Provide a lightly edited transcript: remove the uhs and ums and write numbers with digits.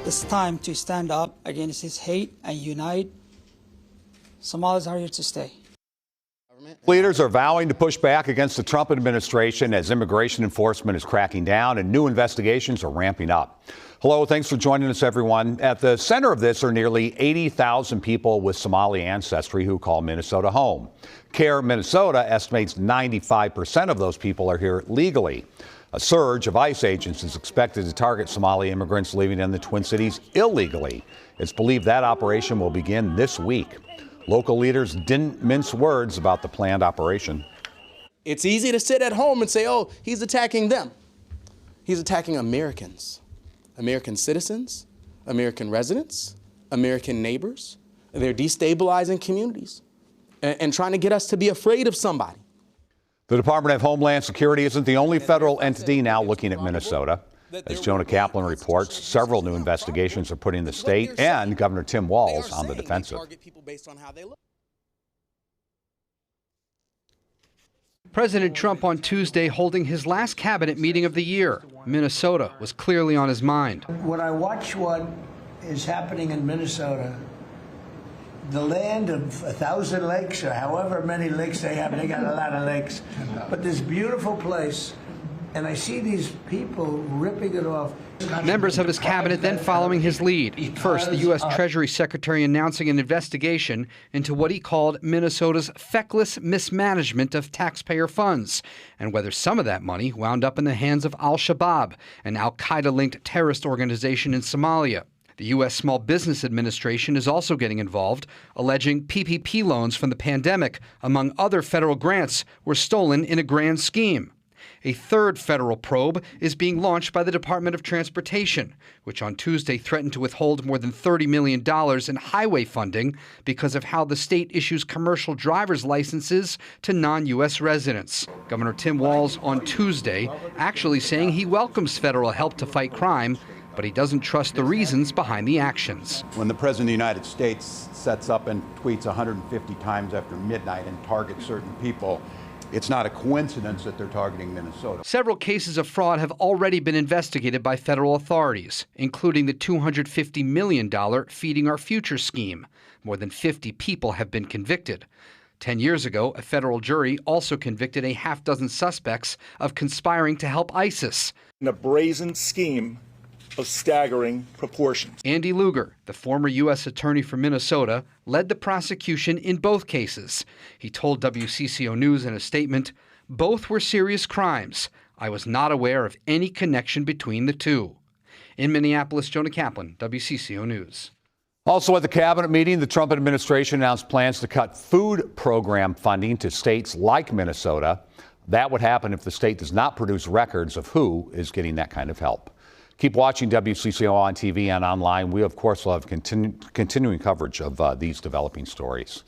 It's time to stand up against this hate and unite. Somalis are here to stay. Leaders are vowing to push back against the Trump administration as immigration enforcement is cracking down and new investigations are ramping up. Hello, thanks for joining us, everyone. At the center of this are nearly 80,000 people with Somali ancestry who call Minnesota home. CARE Minnesota estimates 95% of those people are here legally. A surge of ICE agents is expected to target Somali immigrants living in the Twin Cities illegally. It's believed that operation will begin this week. Local leaders didn't mince words about the planned operation. It's easy to sit at home and say, oh, he's attacking them. He's attacking Americans, American citizens, American residents, American neighbors. They're destabilizing communities and trying to get us to be afraid of somebody. The Department of Homeland Security isn't the only federal entity now looking at Minnesota. As Jonah Kaplan reports, several new investigations are putting the state and Governor Tim Walz on the defensive. President Trump on Tuesday holding his last cabinet meeting of the year. Minnesota was clearly on his mind. When I watch what is happening in Minnesota, the land of 1,000 lakes, or however many lakes they have, they got a lot of lakes, but this beautiful place, and I see these people ripping it off. Members of his cabinet then following his lead. First, the U.S. Treasury Secretary announcing an investigation into what he called Minnesota's feckless mismanagement of taxpayer funds and whether some of that money wound up in the hands of al-Shabaab, an al-Qaeda-linked terrorist organization in Somalia. The U.S. Small Business Administration is also getting involved, alleging PPP loans from the pandemic, among other federal grants, were stolen in a grand scheme. A third federal probe is being launched by the Department of Transportation, which on Tuesday threatened to withhold more than $30 million in highway funding because of how the state issues commercial driver's licenses to non-U.S. residents. Governor Tim Walz on Tuesday actually saying he welcomes federal help to fight crime, but he doesn't trust the reasons behind the actions. When the President of the United States sets up and tweets 150 times after midnight and targets certain people, it's not a coincidence that they're targeting Minnesota. Several cases of fraud have already been investigated by federal authorities, including the $250 million Feeding Our Future scheme. More than 50 people have been convicted. 10 years ago, a federal jury also convicted a half-dozen suspects of conspiring to help ISIS. A brazen scheme of staggering proportions. Andy Lugar, the former U.S. Attorney for Minnesota, led the prosecution in both cases. He told WCCO News in a statement, "Both were serious crimes. I was not aware of any connection between the two." In Minneapolis, Jonah Kaplan, WCCO News. Also at the cabinet meeting, the Trump administration announced plans to cut food program funding to states like Minnesota. That would happen if the state does not produce records of who is getting that kind of help. Keep watching WCCO on TV and online. We, of course, will have continuing coverage of these developing stories.